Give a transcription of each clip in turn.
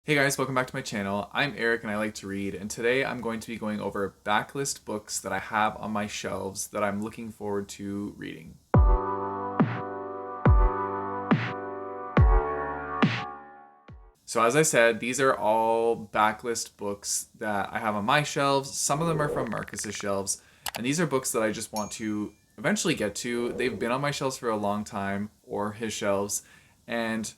Hey guys, welcome back to my channel. I'm Eric and I like to read, and today I'm going to be going over backlist books that I have on my shelves that I'm looking forward to reading. So as I said, these are all backlist books that I have on my shelves. Some of them are from Marcus's shelves, and these are books that I just want to eventually get to. They've been on my shelves for a long time, or his shelves, and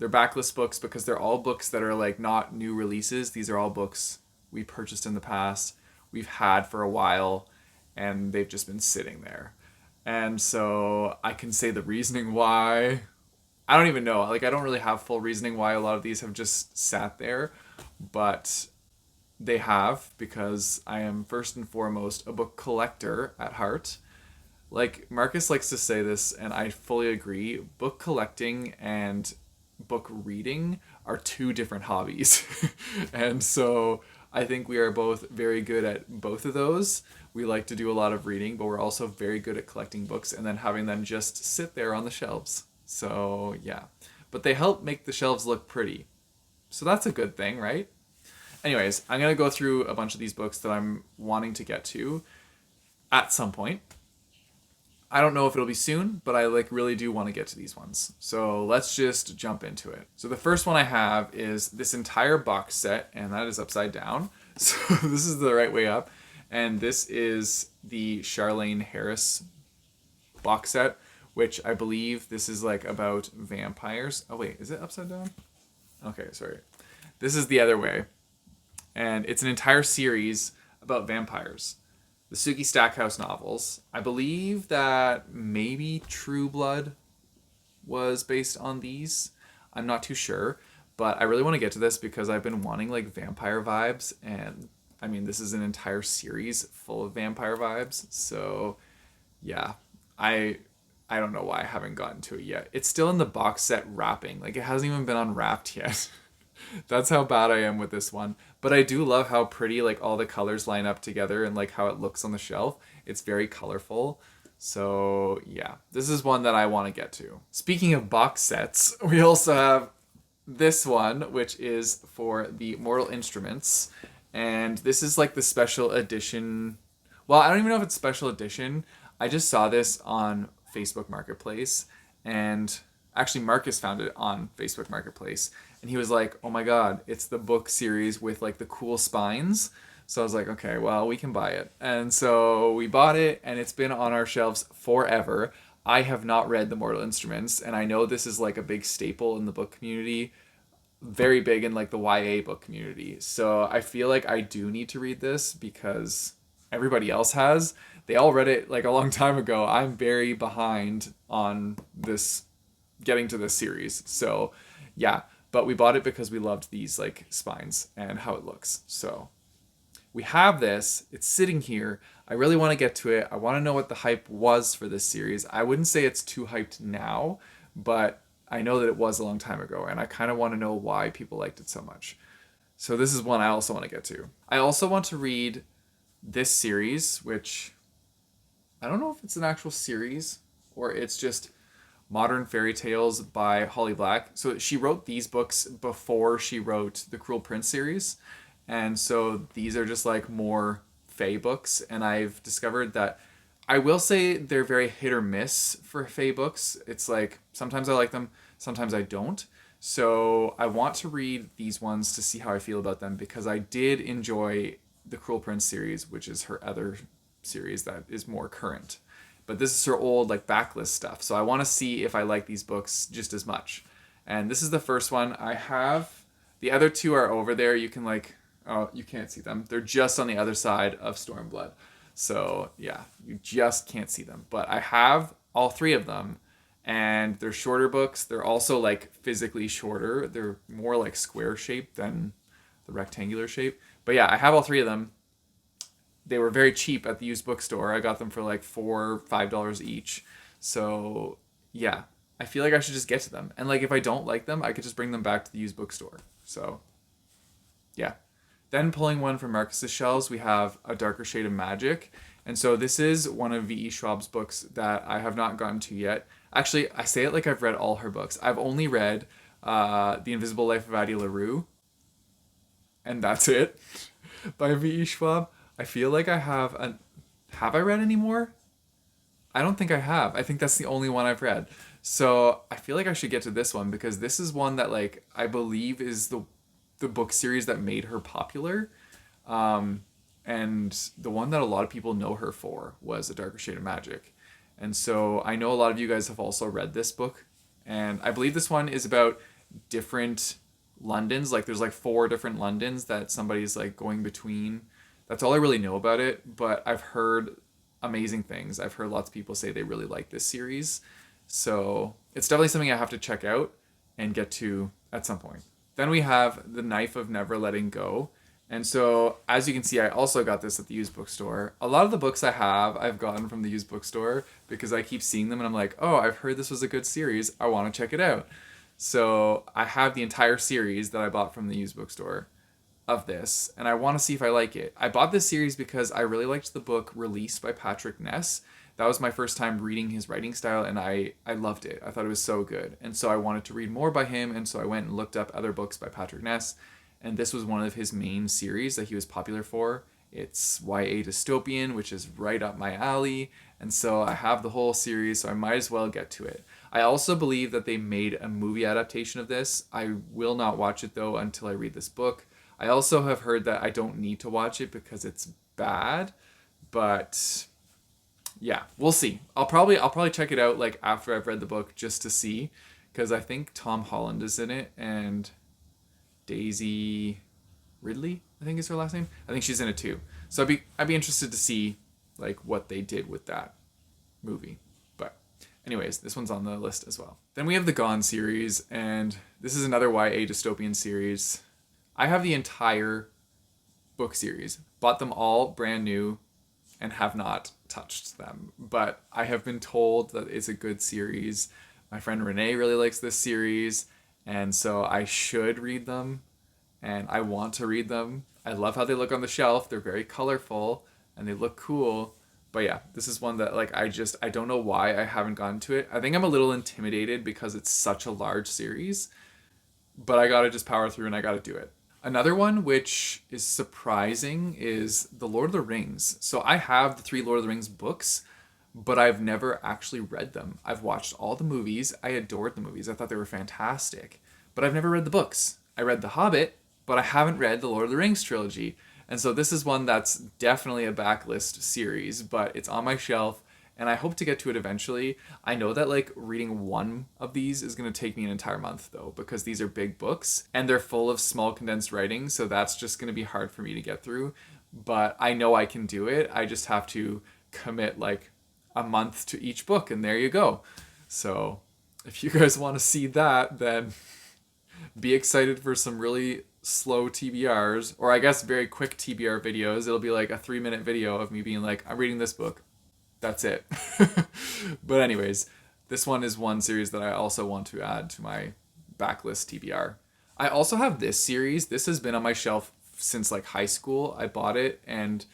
they're backlist books because they're all books that are like not new releases. These are all books we purchased in the past, we've had for a while, and they've just been sitting there. And so I can say the reasoning why. I don't even know. Like, I don't really have full reasoning why a lot of these have just sat there, but they have because I am first and foremost a book collector at heart. Like, Marcus likes to say this, and I fully agree. Book collecting and book reading are two different hobbies. And so I think we are both very good at both of those. We like to do a lot of reading, but we're also very good at collecting books and then having them just sit there on the shelves. So, yeah. But they help make the shelves look pretty. So that's a good thing, right? Anyways, I'm going to go through a bunch of these books that I'm wanting to get to at some point. I don't know if it'll be soon, but I really do want to get to these ones. So let's just jump into it. So the first one I have is this entire box set, and that is upside down. So this is the right way up. And this is the Charlaine Harris box set, which I believe this is like about vampires. Oh wait, is it upside down? Okay, sorry. This is the other way. And it's an entire series about vampires. The Suki Stackhouse novels. I believe that maybe True Blood was based on these. I'm not too sure, but I really want to get to this because I've been wanting like vampire vibes, and I mean this is an entire series full of vampire vibes. So, yeah, I don't know why I haven't gotten to it yet. It's still in the box set wrapping. Like, it hasn't even been unwrapped yet. That's how bad I am with this one. But I do love how pretty like all the colors line up together and like how it looks on the shelf. It's very colorful. So, yeah, this is one that I want to get to. Speaking of box sets, we also have this one, which is for the Mortal Instruments. And this is like the special edition. Well, I don't even know if it's special edition. I just saw this on Facebook Marketplace, and actually Marcus found it on Facebook Marketplace, and he was like, "Oh my god, it's the book series with like the cool spines." So I was like, "Okay, well, we can buy it." And so we bought it, and it's been on our shelves forever. I have not read The Mortal Instruments, and I know this is like a big staple in the book community, very big in like the YA book community. So I feel like I do need to read this because everybody else has. They all read it like a long time ago. I'm very behind on this, getting to this series. So, yeah, but we bought it because we loved these like spines and how it looks. So, we have this. It's sitting here. I really want to get to it. I want to know what the hype was for this series. I wouldn't say it's too hyped now, but I know that it was a long time ago, and I kind of want to know why people liked it so much. So this is one I also want to get to. I also want to read this series, which I don't know if it's an actual series or it's just Modern Fairy Tales by Holly Black. So she wrote these books before she wrote the Cruel Prince series. And so these are just like more Fae books. And I've discovered that I will say they're very hit or miss for Fae books. It's like sometimes I like them, sometimes I don't. So I want to read these ones to see how I feel about them because I did enjoy the Cruel Prince series, which is her other series that is more current. But this is her old like backlist stuff. So I want to see if I like these books just as much. And this is the first one I have. The other two are over there. You can like, oh, you can't see them. They're just on the other side of Stormblood. So yeah, you just can't see them. But I have all three of them, and they're shorter books. They're also like physically shorter. They're more like square shaped than the rectangular shape. But yeah, I have all three of them. They were very cheap at the used bookstore. I got them for like $4 or $5 each. So yeah, I feel like I should just get to them. And like if I don't like them, I could just bring them back to the used bookstore. So yeah. Then pulling one from Marcus's shelves, we have A Darker Shade of Magic. And so this is one of V.E. Schwab's books that I have not gotten to yet. Actually, I say it like I've read all her books. I've only read The Invisible Life of Addie LaRue, and that's it by V.E. Schwab. I feel like I have I read any more? I don't think I have. I think that's the only one I've read. So I feel like I should get to this one because this is one that like I believe is the book series that made her popular. And the one that a lot of people know her for was A Darker Shade of Magic. And so I know a lot of you guys have also read this book. And I believe this one is about different Londons. Like there's like 4 different Londons that somebody's like going between. That's all I really know about it. But I've heard amazing things. I've heard lots of people say they really like this series. So it's definitely something I have to check out and get to at some point. Then we have The Knife of Never Letting Go. And so, as you can see, I also got this at the used bookstore. A lot of the books I've gotten from the used bookstore because I keep seeing them and I'm like, oh, I've heard this was a good series. I want to check it out. So I have the entire series that I bought from the used bookstore of this, and I want to see if I like it. I bought this series because I really liked the book Released by Patrick Ness. That was my first time reading his writing style, and I loved it. I thought it was so good. And so I wanted to read more by him, and so I went and looked up other books by Patrick Ness. And this was one of his main series that he was popular for. It's YA dystopian, which is right up my alley. And so I have the whole series, so I might as well get to it. I also believe that they made a movie adaptation of this. I will not watch it, though, until I read this book. I also have heard that I don't need to watch it because it's bad. But yeah, we'll see. I'll probably check it out like after I've read the book just to see. Because I think Tom Holland is in it, and Daisy Ridley, I think is her last name. I think she's in it too. So I'd be interested to see like what they did with that movie. But anyways, this one's on the list as well. Then we have the Gone series, and this is another YA dystopian series. I have the entire book series. Bought them all brand new and have not touched them. But I have been told that it's a good series. My friend Renee really likes this series. And so I should read them, and I want to read them. I love how they look on the shelf. They're very colorful, and they look cool. But yeah, this is one that like I don't know why I haven't gotten to it. I think I'm a little intimidated because it's such a large series, but I gotta just power through and I gotta do it. Another one which is surprising is The Lord of the Rings. So I have the 3 Lord of the Rings books, but I've never actually read them. I've watched all the movies. I adored the movies. I thought they were fantastic. But I've never read the books. I read The Hobbit, but I haven't read the Lord of the Rings trilogy. And so this is one that's definitely a backlist series, but it's on my shelf, and I hope to get to it eventually. I know that like reading one of these is going to take me an entire month though, because these are big books and they're full of small condensed writing, so that's just going to be hard for me to get through. But I know I can do it. I just have to commit like a month to each book, and there you go. So if you guys want to see that, then be excited for some really slow TBRs, or I guess very quick TBR videos. It'll be like a 3-minute video of me being like, I'm reading this book. That's it. But anyways, this one is one series that I also want to add to my backlist TBR. I also have this series. This has been on my shelf since like high school. I bought it and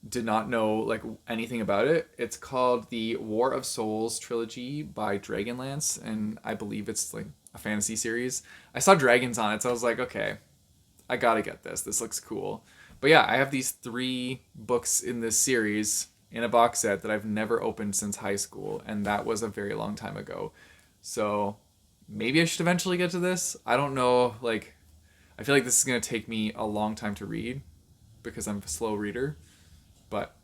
did not know like anything about it. It's called the War of Souls Trilogy by Dragonlance, and I believe it's like a fantasy series. I saw dragons on it, so I was like, okay, I gotta get this. This looks cool. But yeah, I have these 3 books in this series in a box set that I've never opened since high school, and that was a very long time ago. So maybe I should eventually get to this. I don't know, like, I feel like this is gonna take me a long time to read because I'm a slow reader. But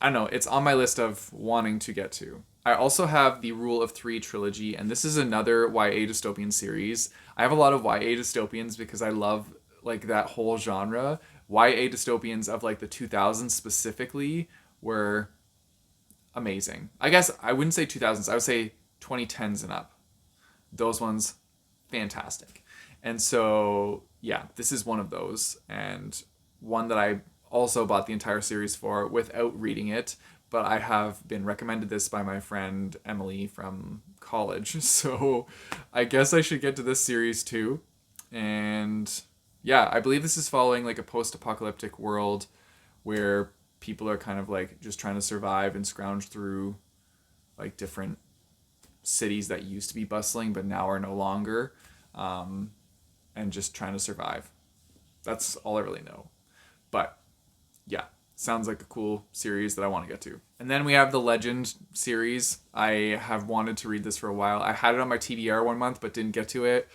I don't know, it's on my list of wanting to get to. I also have the Rule of 3 trilogy, and this is another YA dystopian series. I have a lot of YA dystopians because I love like that whole genre. YA dystopians of like the 2000s specifically were amazing. I guess I wouldn't say 2000s, I would say 2010s and up. Those ones, fantastic. And so, yeah, this is one of those, and one that I also bought the entire series for without reading it, but I have been recommended this by my friend Emily from college. So I guess I should get to this series too. And yeah, I believe this is following like a post-apocalyptic world where people are kind of like just trying to survive and scrounge through like different cities that used to be bustling but now are no longer, and just trying to survive. That's all I really know. But yeah, sounds like a cool series that I want to get to. And then we have the Legend series. I have wanted to read this for a while. I had it on my TBR one month, but didn't get to it.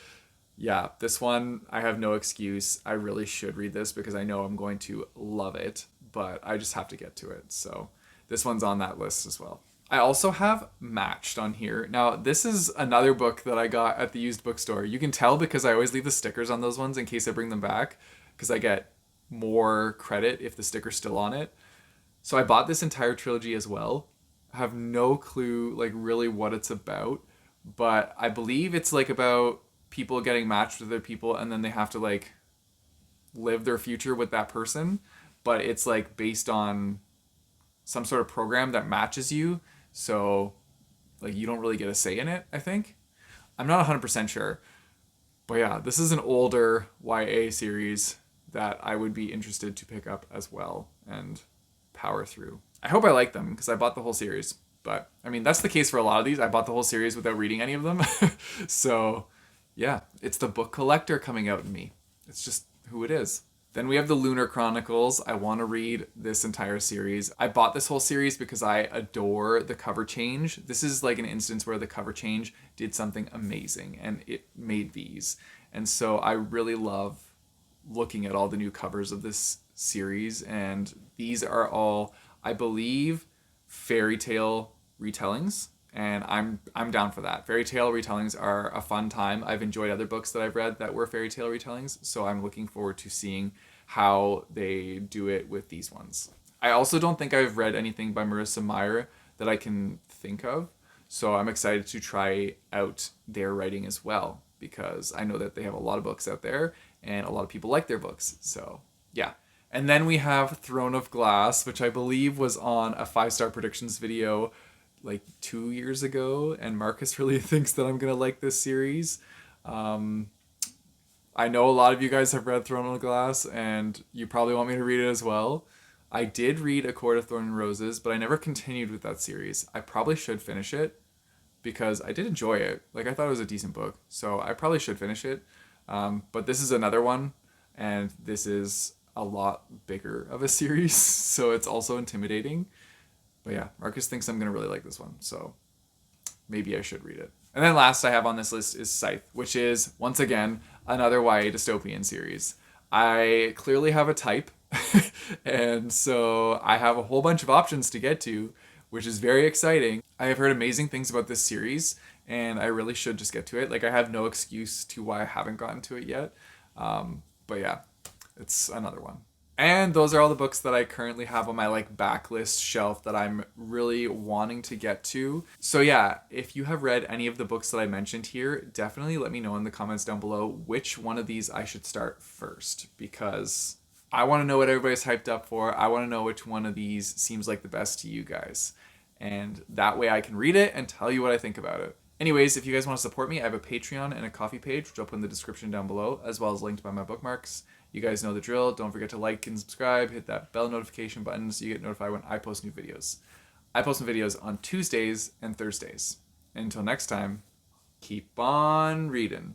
Yeah, this one, I have no excuse. I really should read this because I know I'm going to love it, but I just have to get to it. So this one's on that list as well. I also have Matched on here. Now, this is another book that I got at the used bookstore. You can tell because I always leave the stickers on those ones in case I bring them back, because I get more credit if the sticker's still on it. So I bought this entire trilogy as well. I have no clue like really what it's about, but I believe it's like about people getting matched with other people and then they have to like live their future with that person, but it's like based on some sort of program that matches you. So like you don't really get a say in it, I think. I'm not 100% sure. But yeah, this is an older YA series that I would be interested to pick up as well and power through. I hope I like them because I bought the whole series. But I mean, that's the case for a lot of these. I bought the whole series without reading any of them. So yeah, it's the book collector coming out in me. It's just who it is. Then we have the Lunar Chronicles. I want to read this entire series. I bought this whole series because I adore the cover change. This is like an instance where the cover change did something amazing and it made these. And so I really love looking at all the new covers of this series. And these are all, I believe, fairy tale retellings. And I'm down for that. Fairy tale retellings are a fun time. I've enjoyed other books that I've read that were fairy tale retellings, so I'm looking forward to seeing how they do it with these ones. I also don't think I've read anything by Marissa Meyer that I can think of, so I'm excited to try out their writing as well, because I know that they have a lot of books out there, and a lot of people like their books, so yeah. And then we have Throne of Glass, which I believe was on a 5-star predictions video like 2 years ago, and Marcus really thinks that I'm gonna like this series. I know a lot of you guys have read Throne of Glass, and you probably want me to read it as well. I did read A Court of Thorn and Roses, but I never continued with that series. I probably should finish it because I did enjoy it. Like, I thought it was a decent book, so I probably should finish it. But this is another one, and this is a lot bigger of a series, so it's also intimidating. But yeah, Marcus thinks I'm going to really like this one, so maybe I should read it. And then last I have on this list is Scythe, which is, once again, another YA dystopian series. I clearly have a type, and so I have a whole bunch of options to get to, which is very exciting. I have heard amazing things about this series, and I really should just get to it. Like, I have no excuse to why I haven't gotten to it yet. But yeah, it's another one. And those are all the books that I currently have on my like backlist shelf that I'm really wanting to get to. So yeah, if you have read any of the books that I mentioned here, definitely let me know in the comments down below which one of these I should start first, because I want to know what everybody's hyped up for. I want to know which one of these seems like the best to you guys. And that way I can read it and tell you what I think about it. Anyways, if you guys want to support me, I have a Patreon and a Ko-fi page, which I'll put in the description down below, as well as linked by my bookmarks. You guys know the drill. Don't forget to like and subscribe. Hit that bell notification button so you get notified when I post new videos. I post new videos on Tuesdays and Thursdays. Until next time, keep on reading.